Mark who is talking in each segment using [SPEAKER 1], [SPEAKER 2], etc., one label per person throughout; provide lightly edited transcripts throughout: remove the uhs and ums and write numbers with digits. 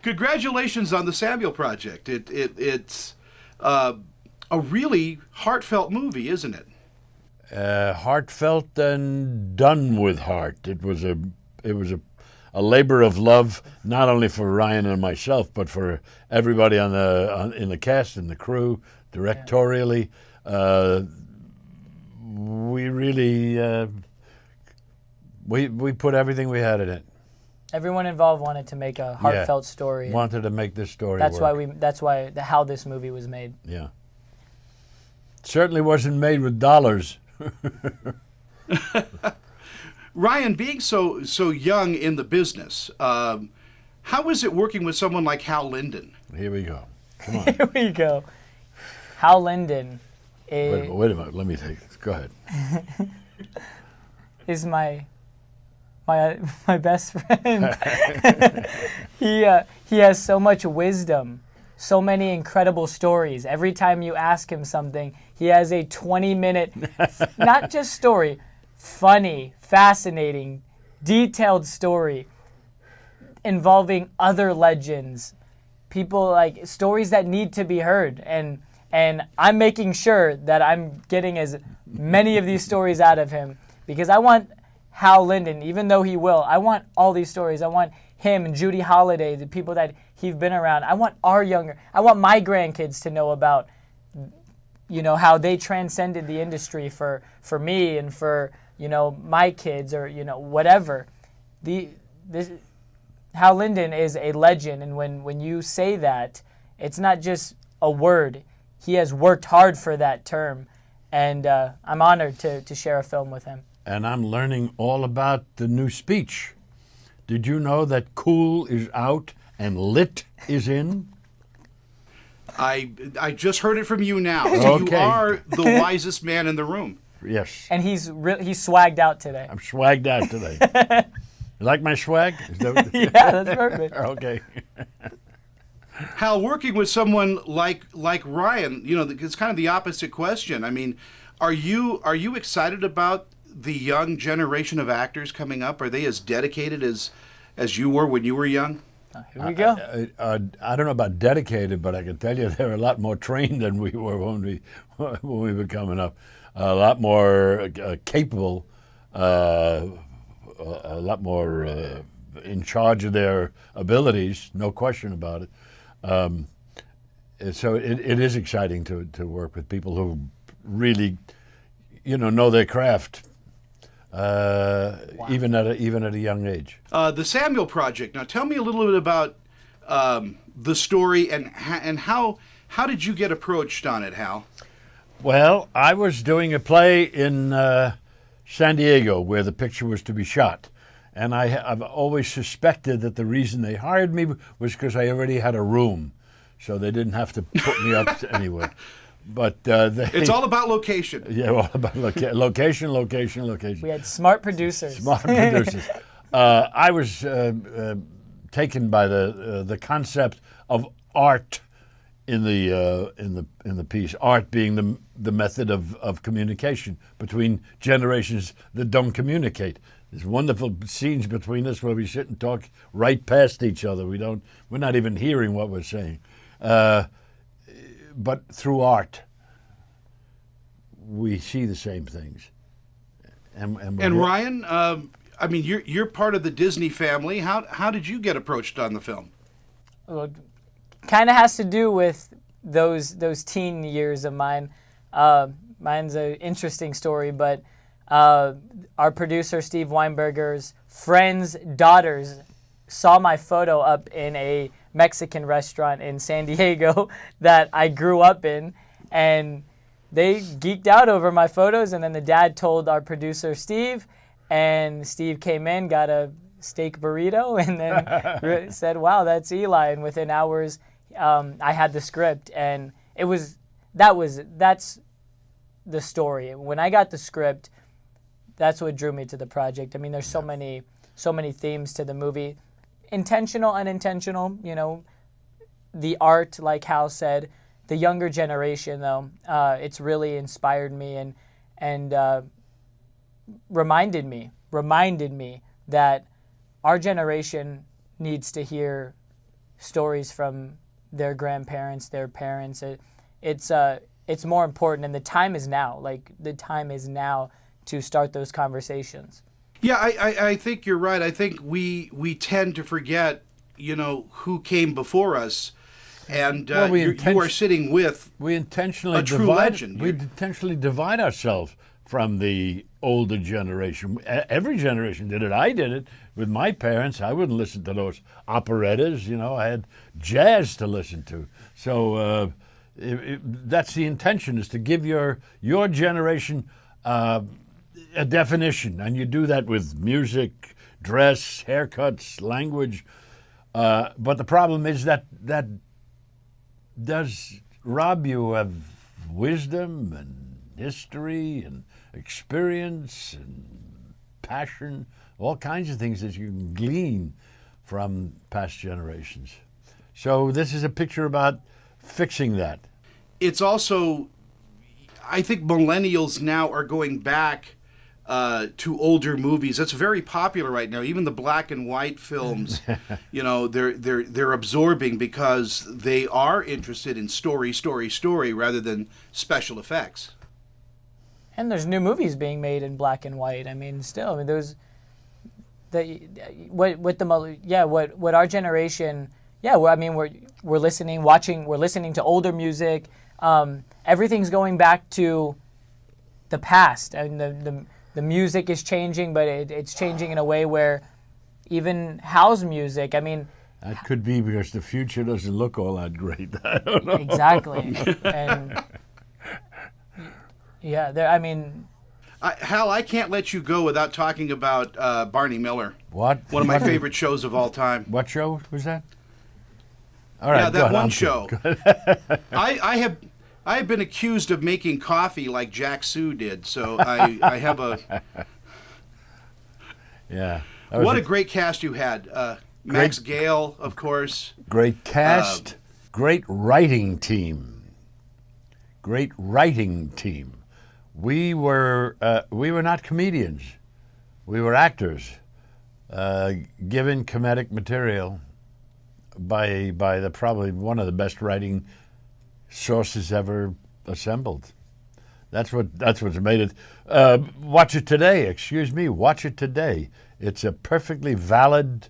[SPEAKER 1] Congratulations on the Samuel Project. It's a really heartfelt movie, isn't it?
[SPEAKER 2] Heartfelt and done with heart. It was a labor of love, not only for Ryan and myself, but for everybody in the cast and the crew, directorially. We really we put everything we had in it.
[SPEAKER 3] Everyone involved wanted to make a heartfelt story.
[SPEAKER 2] Wanted to make this story
[SPEAKER 3] That's
[SPEAKER 2] work.
[SPEAKER 3] why how this movie was made.
[SPEAKER 2] Yeah. Certainly wasn't made with dollars.
[SPEAKER 1] Ryan, being so young in the business, how is it working with someone like Hal Lindon?
[SPEAKER 2] Here we go. Come on.
[SPEAKER 3] Here we go. Hal Lindon is...
[SPEAKER 2] Wait a minute. Let me take this. Go ahead.
[SPEAKER 3] is my best friend. He has so much wisdom, so many incredible stories. Every time you ask him something, he has a 20-minute, not just story, funny, fascinating, detailed story involving other legends, people, like stories that need to be heard. And I'm making sure that I'm getting as many of these stories out of him, because I want Hal Lindon, even though he will, I want all these stories. I want him and Judy Holliday, the people that he's been around. I want I want my grandkids to know about, how they transcended the industry for me and for, my kids, or, whatever. Hal Lindon is a legend, and when you say that, it's not just a word. He has worked hard for that term, and I'm honored to share a film with him.
[SPEAKER 2] And I'm learning all about the new speech. Did you know that cool is out and lit is in?
[SPEAKER 1] I just heard it from you now. So
[SPEAKER 2] Okay.
[SPEAKER 1] You are the wisest man in the room.
[SPEAKER 2] Yes.
[SPEAKER 3] And he's swagged out today.
[SPEAKER 2] I'm swagged out today. You like my swag? Is that
[SPEAKER 3] Yeah, that's perfect.
[SPEAKER 2] Okay.
[SPEAKER 1] Hal, working with someone like Ryan, it's kind of the opposite question. I mean, are you excited about the young generation of actors coming up? Are they as dedicated as you were when you were young?
[SPEAKER 3] Here we go.
[SPEAKER 2] I don't know about dedicated, but I can tell you they're a lot more trained than we were when we were coming up. A lot more capable, a lot more in charge of their abilities, no question about it. So it is exciting to work with people who really, know their craft. Wow. even at a young age.
[SPEAKER 1] The Samuel Project. Now, tell me a little bit about the story and how did you get approached on it, Hal?
[SPEAKER 2] Well, I was doing a play in San Diego where the picture was to be shot, and I've always suspected that the reason they hired me was because I already had a room, so they didn't have to put me up anywhere. But
[SPEAKER 1] it's all about location.
[SPEAKER 2] Yeah, all about location.
[SPEAKER 3] We had smart producers.
[SPEAKER 2] I was taken by the concept of art in the piece. Art being the method of communication between generations that don't communicate. There's wonderful scenes between us where we sit and talk right past each other. We're not even hearing what we're saying. But through art, we see the same things.
[SPEAKER 1] And Ryan, I mean, you're part of the Disney family. How did you get approached on the film?
[SPEAKER 3] Well, kind of has to do with those teen years of mine. Mine's an interesting story, but our producer Steve Weinberger's friends' daughters saw my photo up in a Mexican restaurant in San Diego that I grew up in, and they geeked out over my photos. And then the dad told our producer Steve, and Steve came in, got a steak burrito, and then said, "Wow, that's Eli." And within hours, I had the script, and that's the story. When I got the script, that's what drew me to the project. I mean, there's so many themes to the movie. Intentional, unintentional, the art, like Hal said. The younger generation, though, it's really inspired me and reminded me that our generation needs to hear stories from their grandparents, their parents. It's more important, and the time is now. Like, the time is now to start those conversations.
[SPEAKER 1] Yeah, I think you're right. I think we tend to forget, who came before us, and you are sitting with
[SPEAKER 2] we intentionally
[SPEAKER 1] a true legend.
[SPEAKER 2] We intentionally divide ourselves from the older generation. Every generation did it. I did it with my parents. I wouldn't listen to those operettas. I had jazz to listen to. So that's the intention, is to give your generation a definition, and you do that with music, dress, haircuts, language. But the problem is that does rob you of wisdom and history and experience and passion, all kinds of things that you can glean from past generations. So this is a picture about fixing that.
[SPEAKER 1] It's also, I think millennials now are going back to older movies. That's very popular right now. Even the black and white films, they're absorbing because they are interested in story rather than special effects.
[SPEAKER 3] And there's new movies being made in black and white. There's what our generation. Yeah, we're listening to older music. Everything's going back to the past, and the music is changing, but it's changing in a way where even Hal's music,
[SPEAKER 2] that could be because the future doesn't look all that great. I don't know.
[SPEAKER 3] Exactly. And
[SPEAKER 1] Hal, I can't let you go without talking about Barney Miller.
[SPEAKER 2] What?
[SPEAKER 1] One of my favorite shows of all time.
[SPEAKER 2] What show was that? All right,
[SPEAKER 1] yeah, that one show. I have been accused of making coffee like Jack Sue did, so I have a...
[SPEAKER 2] Yeah.
[SPEAKER 1] What a great cast you had. Max Gale, of course.
[SPEAKER 2] Great cast. Great writing team. Great writing team. We were not comedians. We were actors, given comedic material by probably one of the best writing sources ever assembled. That's what's made it. Watch It Today. Excuse me. Watch It Today. It's a perfectly valid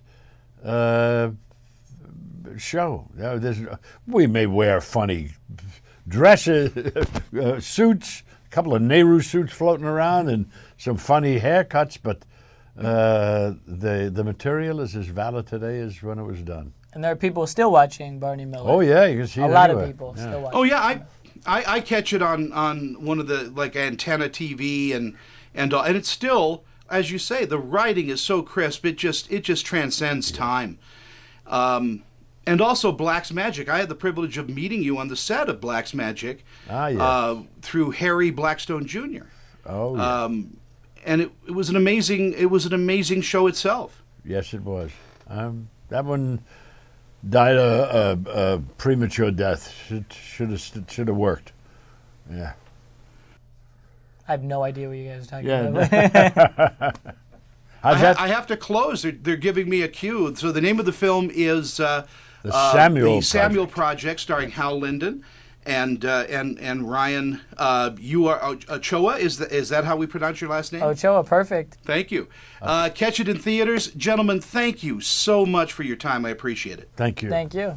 [SPEAKER 2] show. We may wear funny dresses, suits, a couple of Nehru suits floating around, and some funny haircuts, but the material is as valid today as when it was done.
[SPEAKER 3] And there are people still watching Barney Miller.
[SPEAKER 2] Oh yeah, you can see
[SPEAKER 3] a lot of people still watching.
[SPEAKER 1] Oh yeah, I catch it on one of the antenna TV and it's still, as you say, the writing is so crisp. It just transcends time. And also Black's Magic. I had the privilege of meeting you on the set of Black's Magic through Harry Blackstone Jr.
[SPEAKER 2] Oh yeah.
[SPEAKER 1] And it was an amazing show itself.
[SPEAKER 2] Yes, it was. That one died a premature death. Should have worked. Yeah.
[SPEAKER 3] I have no idea what you guys are talking about.
[SPEAKER 1] I have to close. They're giving me a cue. So the name of the film is
[SPEAKER 2] the Samuel
[SPEAKER 1] Project, starring Hal Lindon and Ryan. You are Ochoa. Is that how we pronounce your last name?
[SPEAKER 3] Ochoa, perfect.
[SPEAKER 1] Thank you. Catch it in theaters, gentlemen. Thank you so much for your time. I appreciate it.
[SPEAKER 2] Thank you.
[SPEAKER 3] Thank you.